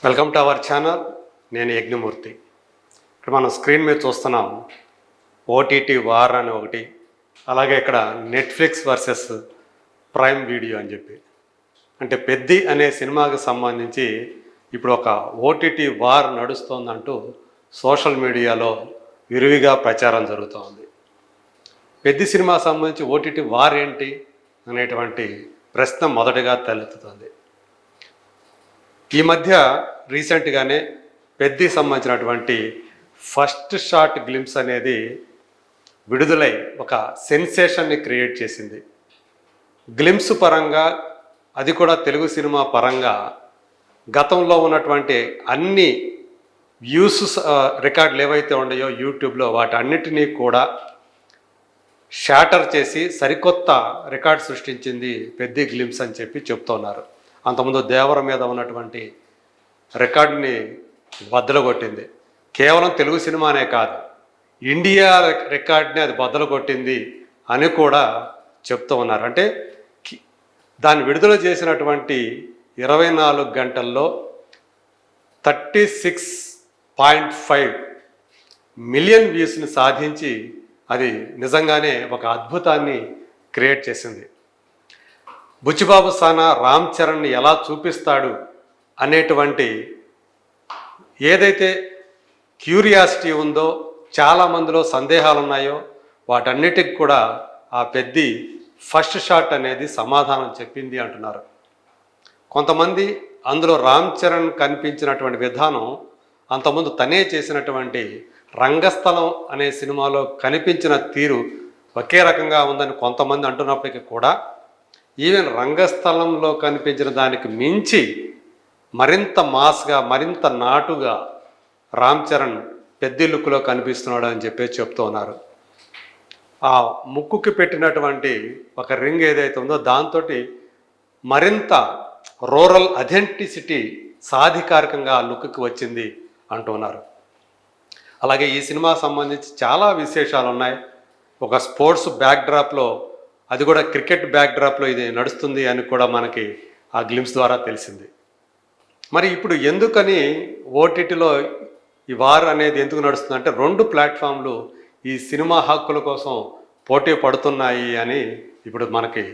Welcome to our channel. నేను యజ్ఞమూర్తి. ఇక్కడ మనం స్క్రీన్ మీద చూస్తున్నాం ఓటీటీ వార్ అని ఒకటి, అలాగే ఇక్కడ నెట్ఫ్లిక్స్ వర్సెస్ ప్రైమ్ వీడియో అని చెప్పి. అంటే పెద్ది అనే సినిమాకి సంబంధించి ఇప్పుడు ఒక ఓటీటీ వార్ నడుస్తోందంటూ సోషల్ మీడియాలో విరివిగా ప్రచారం జరుగుతోంది. పెద్ది సినిమా సంబంధించి ఓటీటీ వార్ ఏంటి అనేటువంటి ప్రశ్న మొదటగా తలెత్తుతుంది. ఈ మధ్య రీసెంట్గానే పెద్ది సంబంధించినటువంటి ఫస్ట్ షాట్ గ్లింప్స్ అనేది విడుదలై ఒక సెన్సేషన్ని క్రియేట్ చేసింది. గ్లింప్స్ పరంగా, అది కూడా తెలుగు సినిమా పరంగా గతంలో ఉన్నటువంటి అన్ని వ్యూస్ రికార్డులు ఏవైతే ఉన్నాయో యూట్యూబ్లో వాటన్నిటినీ కూడా షాటర్ చేసి సరికొత్త రికార్డ్ సృష్టించింది పెద్ది గ్లింప్స్ అని చెప్పి చెప్తున్నారు. అంతకుముందు దేవర మీద ఉన్నటువంటి రికార్డుని బద్దలు కొట్టింది. కేవలం తెలుగు సినిమానే కాదు, ఇండియా రికార్డ్ని అది బద్దలు కొట్టింది అని కూడా చెప్తూ ఉన్నారు. అంటే దాన్ని విడుదల చేసినటువంటి 24 గంటల్లో 36.5 మిలియన్ వ్యూస్ని సాధించి అది నిజంగానే ఒక అద్భుతాన్ని క్రియేట్ చేసింది. బుచ్చిబాబు సానా రామ్ చరణ్ని ఎలా చూపిస్తాడు అనేటువంటి ఏదైతే క్యూరియాసిటీ ఉందో, చాలామందిలో సందేహాలు ఉన్నాయో వాటన్నిటికి కూడా ఆ పెద్ది ఫస్ట్ షాట్ అనేది సమాధానం చెప్పింది అంటున్నారు. కొంతమంది అందులో రామ్ చరణ్ కనిపించినటువంటి విధానం అంతకుముందు తనే చేసినటువంటి రంగస్థలం అనే సినిమాలో కనిపించిన తీరు ఒకే రకంగా ఉందని కొంతమంది అంటున్నప్పటికీ కూడా ఈవెన్ రంగస్థలంలో కనిపించిన దానికి మించి మరింత మాస్గా, మరింత నాటుగా రామ్ చరణ్ పెద్ది లుక్లో కనిపిస్తున్నాడు అని చెప్పి చెప్తూ ఉన్నారు. ఆ ముక్కుకి పెట్టినటువంటి ఒక రింగ్ ఏదైతే ఉందో దాంతో మరింత రూరల్ అథెంటిసిటీ సాధికారికంగా ఆ లుక్కి వచ్చింది అంటున్నారు. అలాగే ఈ సినిమా సంబంధించి చాలా విశేషాలు ఉన్నాయి. ఒక స్పోర్ట్స్ బ్యాక్డ్రాప్లో, అది కూడా క్రికెట్ బ్యాక్డ్రాప్లో ఇది నడుస్తుంది అని కూడా మనకి ఆ గ్లిమ్స్ ద్వారా తెలిసింది. మరి ఇప్పుడు ఎందుకని ఓటీటీలో ఈ వార్ అనేది ఎందుకు నడుస్తుందంటే 2 ప్లాట్ఫామ్లు ఈ సినిమా హక్కుల కోసం పోటీ పడుతున్నాయి అని ఇప్పుడు మనకి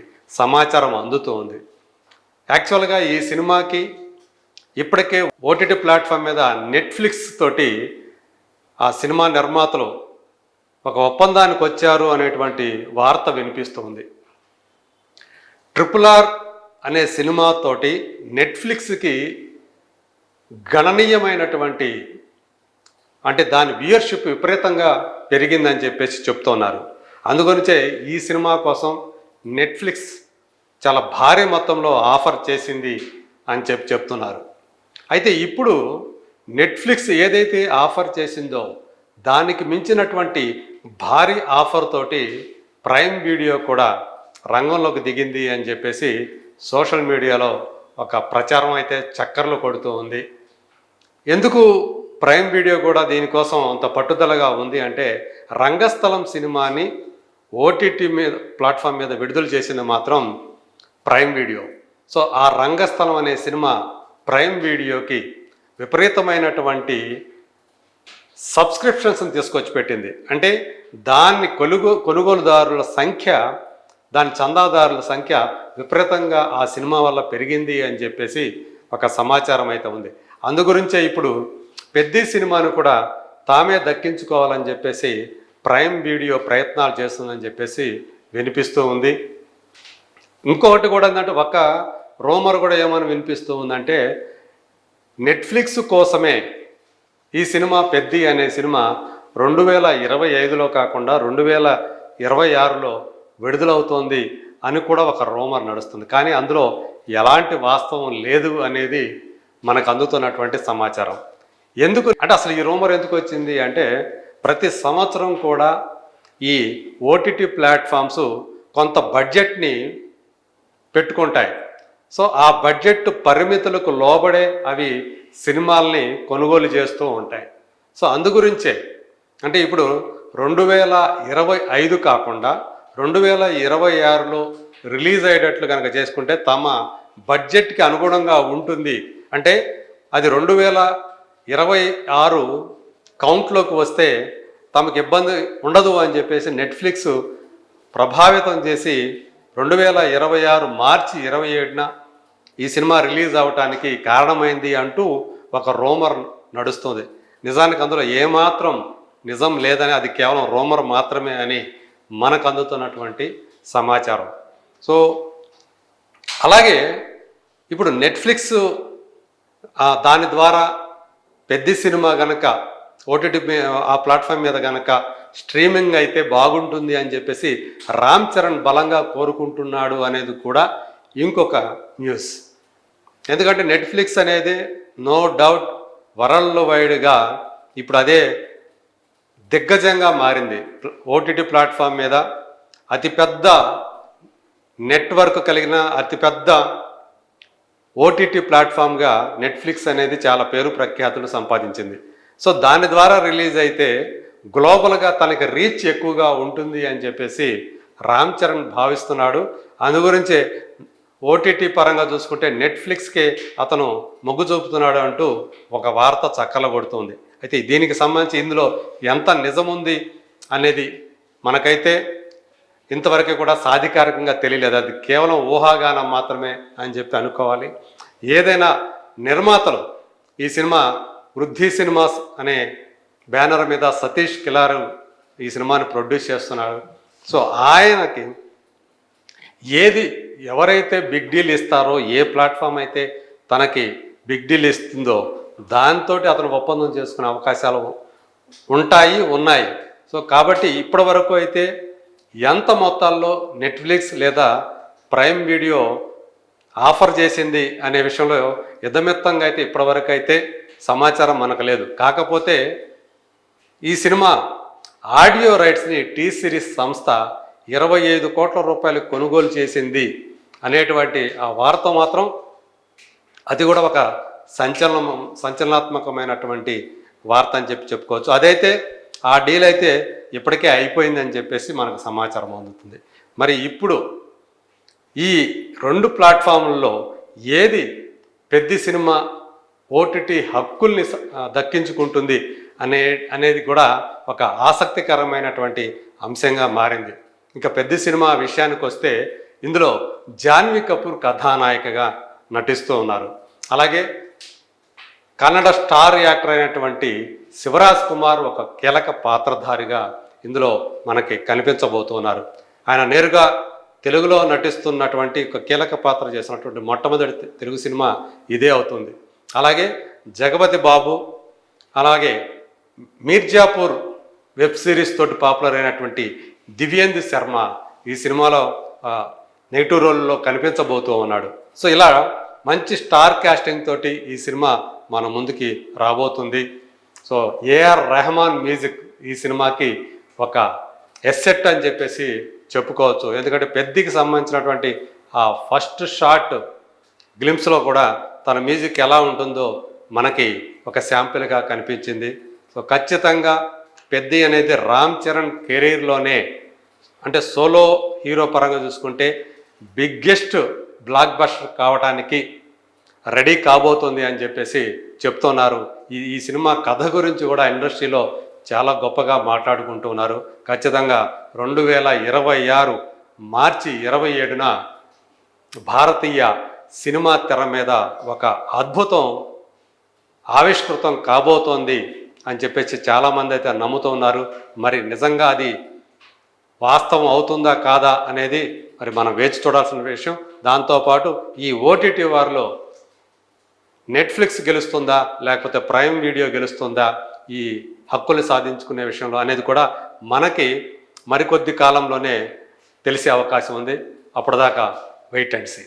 సమాచారం అందుతూ ఉంది. యాక్చువల్గా ఈ సినిమాకి ఇప్పటికే ఓటీటీ ప్లాట్ఫామ్ మీద నెట్ఫ్లిక్స్ తోటి ఆ సినిమా నిర్మాతలు ఒక ఒప్పందానికి వచ్చారు అనేటువంటి వార్త వినిపిస్తూ ఉంది. RRR అనే సినిమాతోటి నెట్ఫ్లిక్స్కి గణనీయమైనటువంటి, అంటే దాని వ్యూయర్షిప్ విపరీతంగా పెరిగిందని చెప్పేసి చెప్తున్నారు. అందుగురించే ఈ సినిమా కోసం నెట్ఫ్లిక్స్ చాలా భారీ మొత్తంలో ఆఫర్ చేసింది అని చెప్తున్నారు. అయితే ఇప్పుడు నెట్ఫ్లిక్స్ ఏదైతే ఆఫర్ చేసిందో దానికి మించినటువంటి భారీ ఆఫర్ తోటి ప్రైమ్ వీడియో కూడా రంగంలోకి దిగింది అని చెప్పేసి సోషల్ మీడియాలో ఒక ప్రచారం అయితే చక్కర్లు కొడుతూ ఉంది. ఎందుకు ప్రైమ్ వీడియో కూడా దీనికోసం అంత పట్టుదలగా ఉంది అంటే, రంగస్థలం సినిమాని ఓటీటీ మీద ప్లాట్ఫామ్ మీద విడుదల చేసింది మాత్రం ప్రైమ్ వీడియో. సో ఆ రంగస్థలం అనే సినిమా ప్రైమ్ వీడియోకి విపరీతమైనటువంటి సబ్స్క్రిప్షన్స్ని తీసుకొచ్చి పెట్టింది. అంటే దాన్ని కొనుగోలుదారుల సంఖ్య, దాని చందాదారుల సంఖ్య విపరీతంగా ఆ సినిమా వల్ల పెరిగింది అని చెప్పేసి ఒక సమాచారం అయితే ఉంది. అందుగురించే ఇప్పుడు పెద్ది సినిమాను కూడా తామే దక్కించుకోవాలని చెప్పేసి ప్రైమ్ వీడియో ప్రయత్నాలు చేస్తుందని చెప్పేసి వినిపిస్తూ ఉంది. ఇంకొకటి కూడా ఏంటంటే, ఒక రూమర్ కూడా ఏమని వినిపిస్తూ ఉందంటే, నెట్ఫ్లిక్స్ కోసమే ఈ సినిమా పెద్ది అనే సినిమా 2025లో కాకుండా 2026లో విడుదలవుతోంది అని కూడా ఒక రూమర్ నడుస్తుంది. కానీ అందులో ఎలాంటి వాస్తవం లేదు అనేది మనకు అందుతున్నటువంటి సమాచారం. ఎందుకు అంటే, అసలు ఈ రూమర్ ఎందుకు వచ్చింది అంటే, ప్రతి సంవత్సరం కూడా ఈ ఓటీటీ ప్లాట్ఫామ్స్ కొంత బడ్జెట్ని పెట్టుకుంటాయి. సో ఆ బడ్జెట్ పరిమితులకు లోబడే అవి సినిమాల్ని కొనుగోలు చేస్తూ ఉంటాయి. సో అందుగురించే అంటే ఇప్పుడు 2025 కాకుండా 2026లో రిలీజ్ అయ్యేటట్లు కనుక చేసుకుంటే తమ బడ్జెట్కి అనుగుణంగా ఉంటుంది. అంటే అది 2026 కౌంట్లోకి వస్తే తమకు ఇబ్బంది ఉండదు అని చెప్పేసి నెట్ఫ్లిక్స్ ప్రభావితం చేసి 2026 మార్చి 27న ఈ సినిమా రిలీజ్ అవటానికి కారణమైంది అంటూ ఒక రూమర్ నడుస్తుంది. నిజానికి అందులో ఏమాత్రం నిజం లేదని, అది కేవలం రూమర్ మాత్రమే అని మనకు అందుతున్నటువంటి సమాచారం. సో అలాగే ఇప్పుడు నెట్ఫ్లిక్స్ దాని ద్వారా పెద్ద సినిమా గనక ఓటీటీ ఆ ప్లాట్ఫామ్ మీద గనక స్ట్రీమింగ్ అయితే బాగుంటుంది అని చెప్పేసి రామ్ చరణ్ బలంగా కోరుకుంటున్నాడు అనేది కూడా ఇంకొక న్యూస్. ఎందుకంటే నెట్ఫ్లిక్స్ అనేది నో డౌట్ వరల్డ్ వైడ్గా ఇప్పుడు అదే దిగ్గజంగా మారింది. ఓటీటీ ప్లాట్ఫామ్ మీద అతిపెద్ద నెట్వర్క్ కలిగిన అతిపెద్ద ఓటీటీ ప్లాట్ఫామ్గా నెట్ఫ్లిక్స్ అనేది చాలా పేరు ప్రఖ్యాతులు సంపాదించింది. సో దాని ద్వారా రిలీజ్ అయితే గ్లోబల్గా తనకి రీచ్ ఎక్కువగా ఉంటుంది అని చెప్పేసి రామ్ చరణ్ భావిస్తున్నాడు. అందు గురించే ఓటీటీ పరంగా చూసుకుంటే నెట్ఫ్లిక్స్కే అతను మొగ్గు చూపుతున్నాడు అంటూ ఒక వార్త చక్కల కొడుతుంది. అయితే దీనికి సంబంధించి ఇందులో ఎంత నిజముంది అనేది మనకైతే ఇంతవరకు కూడా సాధికారికంగా తెలియలేదు. అది కేవలం ఊహాగానం మాత్రమే అని చెప్పి అనుకోవాలి. ఏదైనా నిర్మాతలు ఈ సినిమా వృద్ధి సినిమాస్ అనే బ్యానర్ మీద సతీష్ కిలారు ఈ సినిమాని ప్రొడ్యూస్ చేస్తున్నాడు. సో ఆయనకి ఎవరైతే బిగ్ డీల్ ఇస్తారో, ఏ ప్లాట్ఫామ్ అయితే తనకి బిగ్ డీల్ ఇస్తుందో దాంతో అతను ఒప్పందం చేసుకునే అవకాశాలు ఉన్నాయి. సో కాబట్టి ఇప్పటి వరకు అయితే ఎంత మొత్తాల్లో నెట్ఫ్లిక్స్ లేదా ప్రైమ్ వీడియో ఆఫర్ చేసింది అనే విషయంలో యుద్ధమిత్తంగా అయితే ఇప్పటివరకు అయితే సమాచారం మనకు లేదు. కాకపోతే ఈ సినిమా ఆడియో రైట్స్ని టీ సిరీస్ సంస్థ 25 కోట్ల రూపాయలకు కొనుగోలు చేసింది అనేటువంటి ఆ వార్త మాత్రం అది కూడా ఒక సంచలనాత్మకమైనటువంటి వార్త అని చెప్పుకోవచ్చు. అదైతే ఆ డీల్ అయితే ఇప్పటికే అయిపోయిందని చెప్పేసి మనకు సమాచారం అందుతుంది. మరి ఇప్పుడు ఈ 2 ప్లాట్ఫామ్లలో ఏది పెద్ద సినిమా ఓటీటీ హక్కుల్ని దక్కించుకుంటుంది అనేది కూడా ఒక ఆసక్తికరమైనటువంటి అంశంగా మారింది. ఇంకా పెద్ద సినిమా విషయానికి వస్తే ఇందులో జాన్వీ కపూర్ కథానాయికగా నటిస్తూ ఉన్నారు. అలాగే కన్నడ స్టార్ యాక్టర్ అయినటువంటి శివరాజ్ కుమార్ ఒక కీలక పాత్రధారిగా ఇందులో మనకి కనిపించబోతున్నారు. ఆయన నేరుగా తెలుగులో నటిస్తున్నటువంటి ఒక కీలక పాత్ర చేసినటువంటి మొట్టమొదటి తెలుగు సినిమా ఇదే అవుతుంది. అలాగే జగపతి బాబు, అలాగే మీర్జాపూర్ వెబ్ సిరీస్ తోటి పాపులర్ అయినటువంటి దివ్యేందు శర్మ ఈ సినిమాలో నెగిటివ్ రోల్లో కనిపించబోతూ ఉన్నాడు. సో ఇలా మంచి స్టార్ కాస్టింగ్ తోటి ఈ సినిమా మన ముందుకి రాబోతుంది. సో ఏఆర్ రెహమాన్ మ్యూజిక్ ఈ సినిమాకి ఒక ఎస్సెట్ అని చెప్పేసి చెప్పుకోవచ్చు. ఎందుకంటే పెద్దకి సంబంధించినటువంటి ఆ ఫస్ట్ షాట్ గ్లిమ్స్లో కూడా తన మ్యూజిక్ ఎలా ఉంటుందో మనకి ఒక శాంపిల్గా కనిపించింది. సో ఖచ్చితంగా పెద్ద అనేది రామ్ చరణ్ కెరీర్లోనే అంటే సోలో హీరో పరంగా చూసుకుంటే బిగ్గెస్ట్ బ్లాక్ బస్టర్ కావడానికి రెడీ కాబోతుంది అని చెప్పేసి చెప్తున్నారు. ఈ సినిమా కథ గురించి కూడా ఇండస్ట్రీలో చాలా గొప్పగా మాట్లాడుకుంటూ ఉన్నారు. ఖచ్చితంగా 2026 మార్చి 27న భారతీయ సినిమా తెర మీద ఒక అద్భుతం ఆవిష్కృతం కాబోతోంది అని చెప్పేసి చాలామంది అయితే నమ్ముతూ ఉన్నారు. మరి నిజంగా అది వాస్తవం అవుతుందా కాదా అనేది మరి మనం వేచి చూడాల్సిన విషయం. దాంతోపాటు ఈ ఓటీటీ వారిలో నెట్ఫ్లిక్స్ గెలుస్తుందా లేకపోతే ప్రైమ్ వీడియో గెలుస్తుందా ఈ హక్కులు సాధించుకునే విషయంలో అనేది కూడా మనకి మరికొద్ది కాలంలోనే తెలిసే అవకాశం ఉంది. అప్పటిదాకా వెయిట్ అండ్ సీ.